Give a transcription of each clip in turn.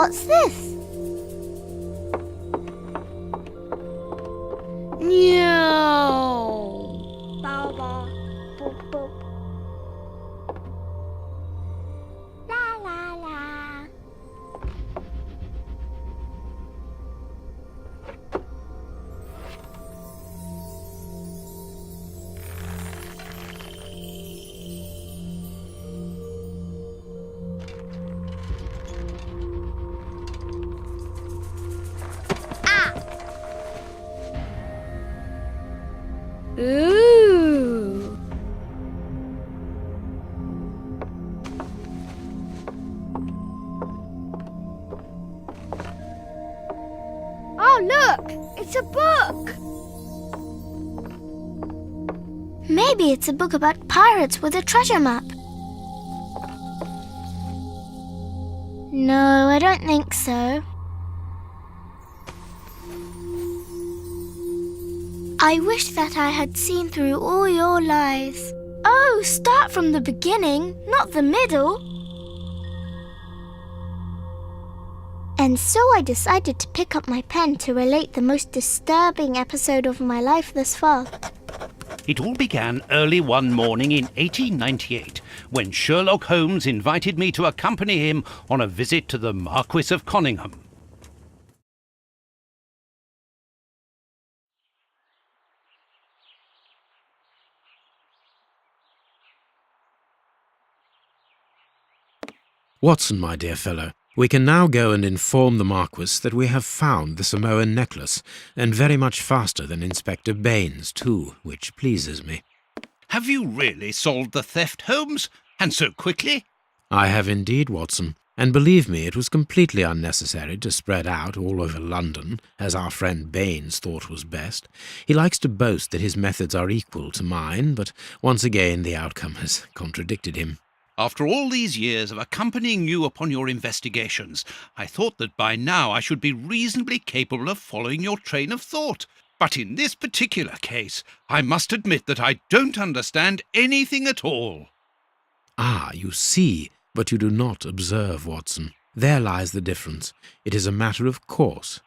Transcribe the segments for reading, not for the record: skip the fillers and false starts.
What's this? Meow. Bow bow. Boop boop. La la la. Ooh. Oh, look! It's a book! Maybe it's a book about pirates with a treasure map. No, I don't think so. I wish that I had seen through all your lies. Oh, start from the beginning, not the middle. And so I decided to pick up my pen to relate the most disturbing episode of my life thus far. It all began early one morning in 1898, when Sherlock Holmes invited me to accompany him on a visit to the Marquis of Conyngham. Watson, my dear fellow, we can now go and inform the Marquis that we have found the Samoan necklace, and very much faster than Inspector Baines, too, which pleases me. Have you really solved the theft, Holmes? And so quickly? I have indeed, Watson, and believe me, it was completely unnecessary to spread out all over London, as our friend Baines thought was best. He likes to boast that his methods are equal to mine, but once again the outcome has contradicted him. After all these years of accompanying you upon your investigations, I thought that by now I should be reasonably capable of following your train of thought. But in this particular case, I must admit that I don't understand anything at all. Ah, you see, but you do not observe, Watson. There lies the difference. It is a matter of course.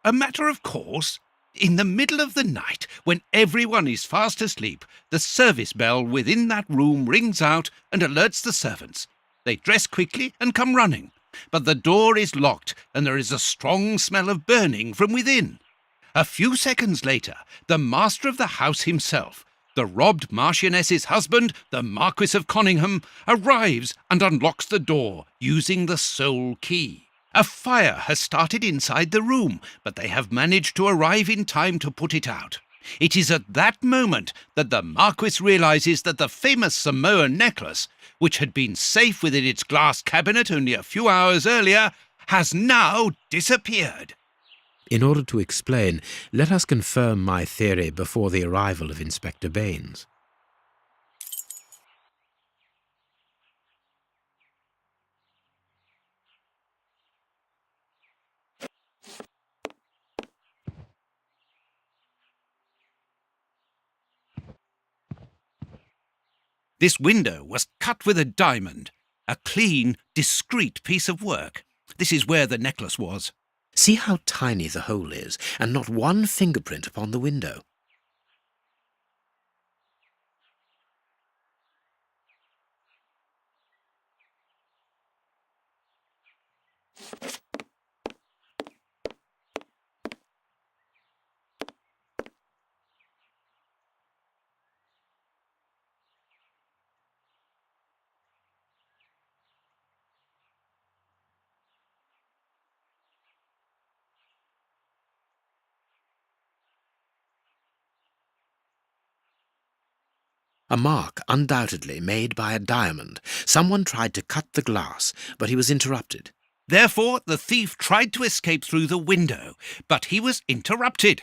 A matter of course? In the middle of the night, when everyone is fast asleep, the service bell within that room rings out and alerts the servants. They dress quickly and come running, but the door is locked and there is a strong smell of burning from within. A few seconds later, the master of the house himself, the robbed Marchioness's husband, the Marquis of Conyngham, arrives and unlocks the door using the sole key. A fire has started inside the room, but they have managed to arrive in time to put it out. It is at that moment that the Marquis realizes that the famous Samoan necklace, which had been safe within its glass cabinet only a few hours earlier, has now disappeared. In order to explain, let us confirm my theory before the arrival of Inspector Baines. This window was cut with a diamond, a clean, discreet piece of work. This is where the necklace was. See how tiny the hole is, and not one fingerprint upon the window. A mark undoubtedly made by a diamond. Someone tried to cut the glass, but he was interrupted. Therefore, the thief tried to escape through the window, but he was interrupted.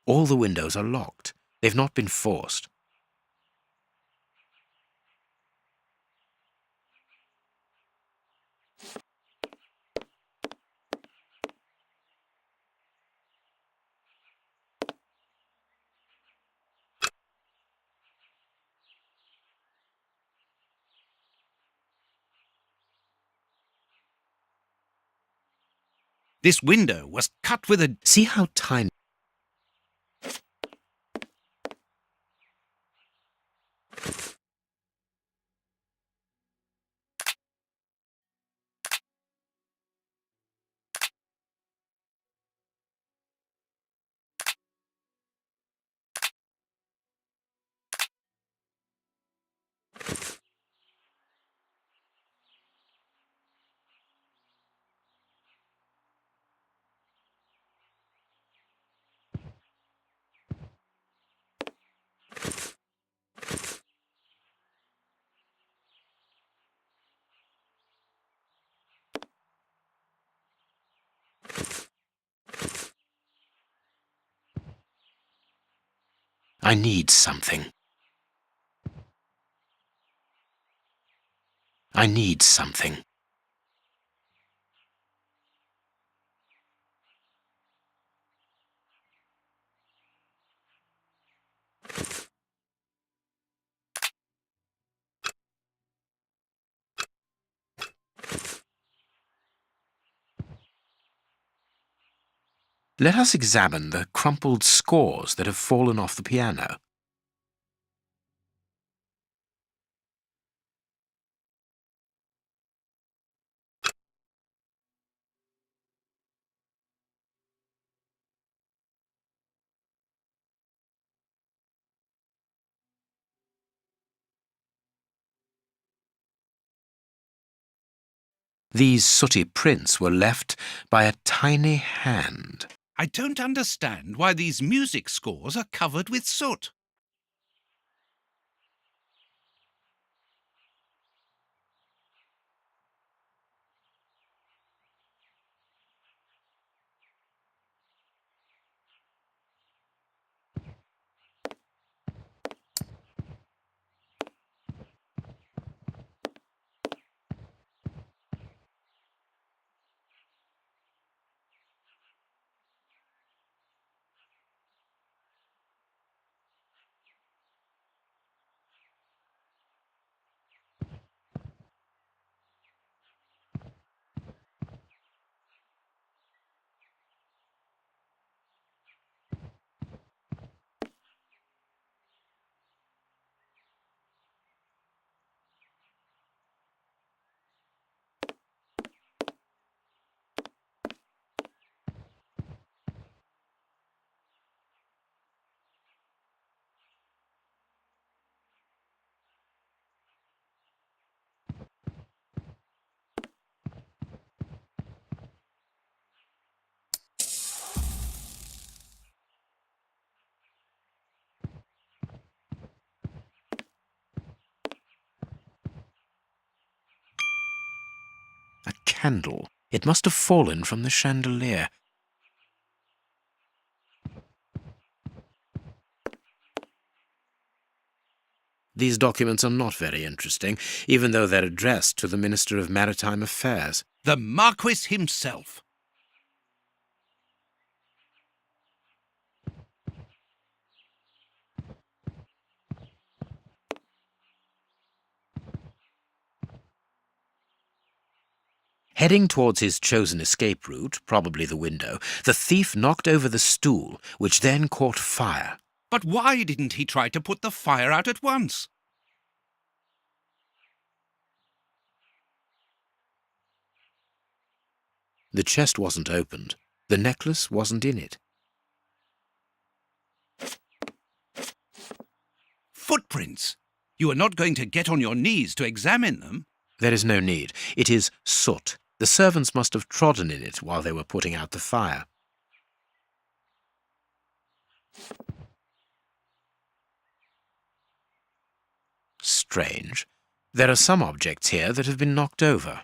All the windows are locked. They've not been forced. This window was cut with a... See how tiny... I need something. I need something. Let us examine the crumpled scores that have fallen off the piano. These sooty prints were left by a tiny hand. I don't understand why these music scores are covered with soot. A candle. It must have fallen from the chandelier. These documents are not very interesting, even though they're addressed to the Minister of Maritime Affairs. The Marquis himself. Heading towards his chosen escape route, probably the window, the thief knocked over the stool, which then caught fire. But why didn't he try to put the fire out at once? The chest wasn't opened. The necklace wasn't in it. Footprints. You are not going to get on your knees to examine them. There is no need. It is soot. The servants must have trodden in it while they were putting out the fire. Strange. There are some objects here that have been knocked over.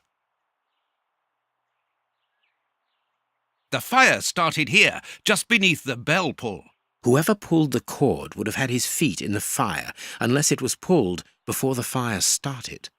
The fire started here, just beneath the bell pull. Whoever pulled the cord would have had his feet in the fire, unless it was pulled before the fire started.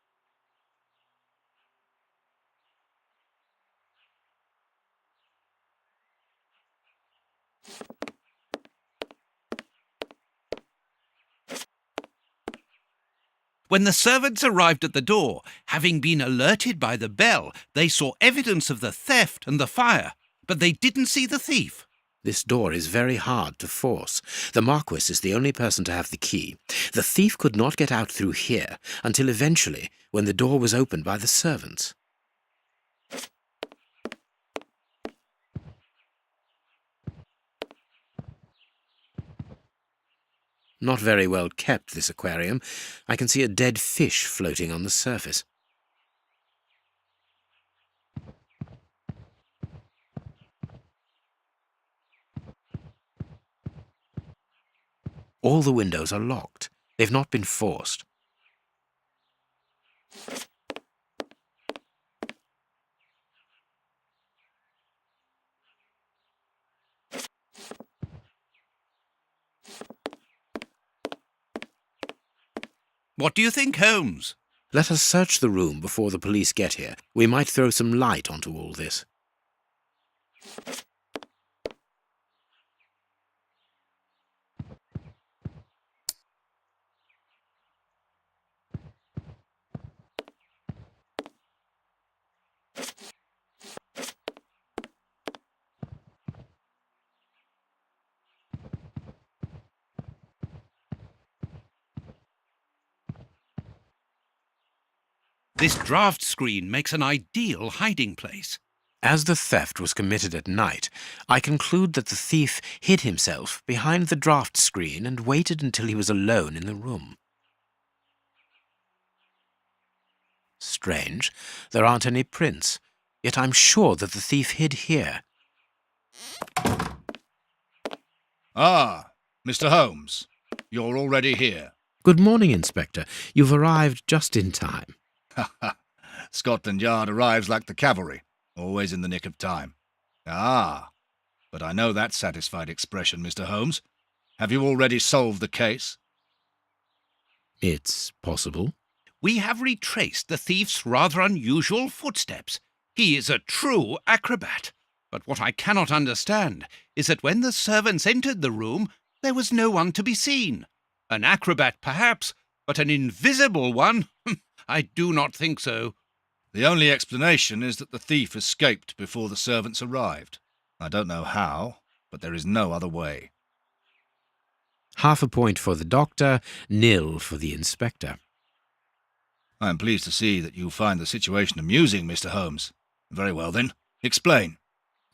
When the servants arrived at the door, having been alerted by the bell, they saw evidence of the theft and the fire. but they didn't see the thief. This door is very hard to force. The Marquis is the only person to have the key. The thief could not get out through here until eventually, when the door was opened by the servants. Not very well kept, this aquarium. I can see a dead fish floating on the surface. All the windows are locked. They've not been forced. What do you think, Holmes? Let us search the room before the police get here. We might throw some light onto all this. This draft screen makes an ideal hiding place. As the theft was committed at night, I conclude that the thief hid himself behind the draft screen and waited until he was alone in the room. Strange, there aren't any prints, yet I'm sure that the thief hid here. Ah, Mr. Holmes, you're already here. Good morning, Inspector. You've arrived just in time. Ha ha. Scotland Yard arrives like the cavalry, always in the nick of time. Ah, but I know that satisfied expression, Mr. Holmes. Have you already solved the case? It's possible. We have retraced the thief's rather unusual footsteps. He is a true acrobat. But what I cannot understand is that when the servants entered the room, there was no one to be seen. An acrobat, perhaps, but an invisible one? I do not think so. The only explanation is that the thief escaped before the servants arrived. I don't know how, but there is no other way. Half a point for the doctor, nil for the inspector. I am pleased to see that you find the situation amusing, Mr. Holmes. Very well, then. Explain.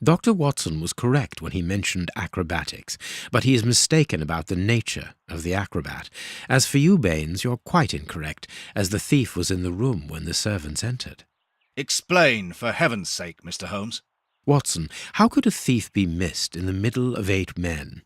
Dr. Watson was correct when he mentioned acrobatics, but he is mistaken about the nature of the acrobat. As for you, Baines, you're quite incorrect, as the thief was in the room when the servants entered. Explain, for heaven's sake, Mr. Holmes. Watson, how could a thief be missed in the middle of 8 men?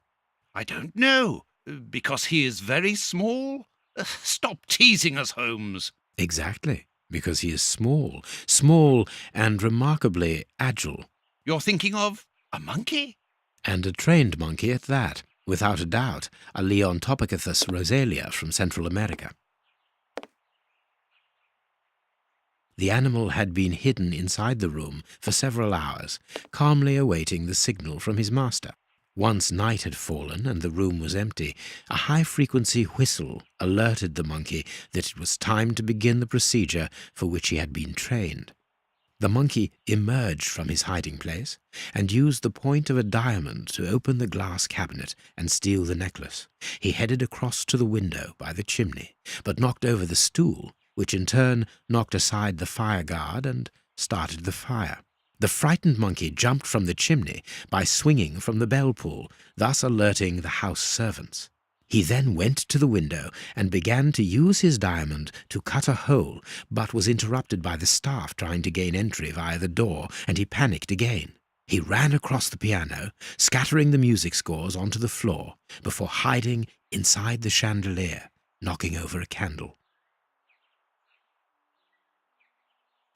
I don't know. Because he is very small? Stop teasing us, Holmes. Exactly, because he is small and remarkably agile. You're thinking of a monkey? And a trained monkey at that, without a doubt, a Leontopithecus rosalia from Central America. The animal had been hidden inside the room for several hours, calmly awaiting the signal from his master. Once night had fallen and the room was empty, a high-frequency whistle alerted the monkey that it was time to begin the procedure for which he had been trained. The monkey emerged from his hiding place and used the point of a diamond to open the glass cabinet and steal the necklace. He headed across to the window by the chimney, but knocked over the stool, which in turn knocked aside the fire guard and started the fire. The frightened monkey jumped from the chimney by swinging from the bell pull, thus alerting the house servants. He then went to the window and began to use his diamond to cut a hole, but was interrupted by the staff trying to gain entry via the door, and he panicked again. He ran across the piano, scattering the music scores onto the floor, before hiding inside the chandelier, knocking over a candle.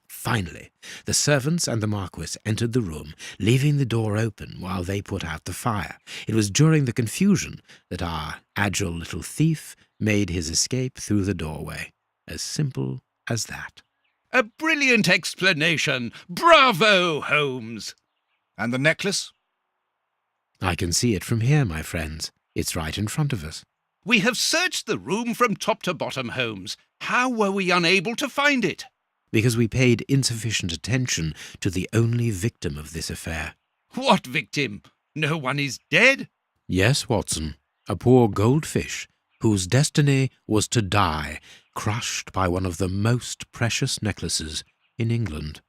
Finally, the servants and the Marquis entered the room, leaving the door open while they put out the fire. It was during the confusion that our agile little thief made his escape through the doorway. As simple as that. A brilliant explanation. Bravo, Holmes. And the necklace? I can see it from here, my friends. It's right in front of us. We have searched the room from top to bottom, Holmes. How were we unable to find it? Because we paid insufficient attention to the only victim of this affair. What victim? No one is dead? Yes, Watson, a poor goldfish whose destiny was to die, crushed by one of the most precious necklaces in England.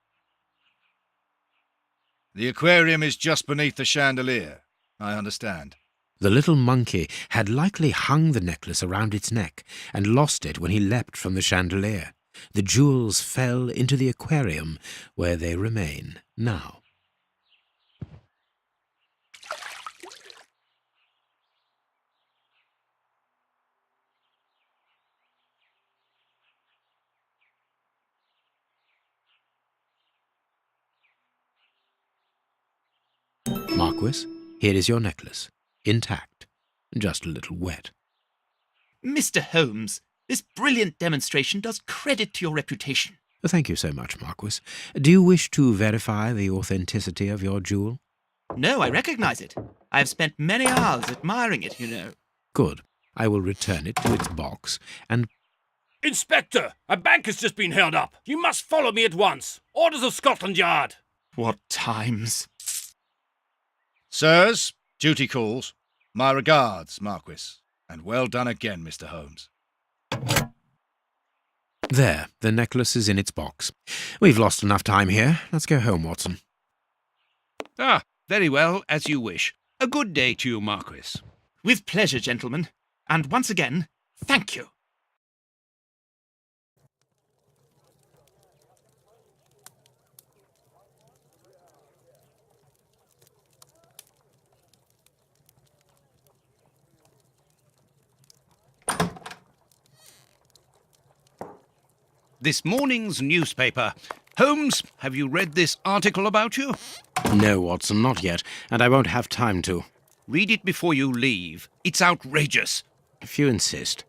The aquarium is just beneath the chandelier. I understand. The little monkey had likely hung the necklace around its neck and lost it when he leapt from the chandelier. The jewels fell into the aquarium, where they remain now. Marquis, here is your necklace, intact, just a little wet. Mr. Holmes, this brilliant demonstration does credit to your reputation. Thank you so much, Marquis. Do you wish to verify the authenticity of your jewel? No, I recognize it. I have spent many hours admiring it, you know. Good. I will return it to its box and... Inspector, a bank has just been held up. You must follow me at once. Orders of Scotland Yard. What times? Sirs, duty calls. My regards, Marquis. And well done again, Mr. Holmes. There, the necklace is in its box. We've lost enough time here. Let's go home, Watson. Ah, very well, as you wish. A good day to you, Marquis. With pleasure, gentlemen. And once again, thank you. This morning's newspaper. Holmes, have you read this article about you? No, Watson, not yet, and I won't have time to. Read it before you leave. It's outrageous. If you insist.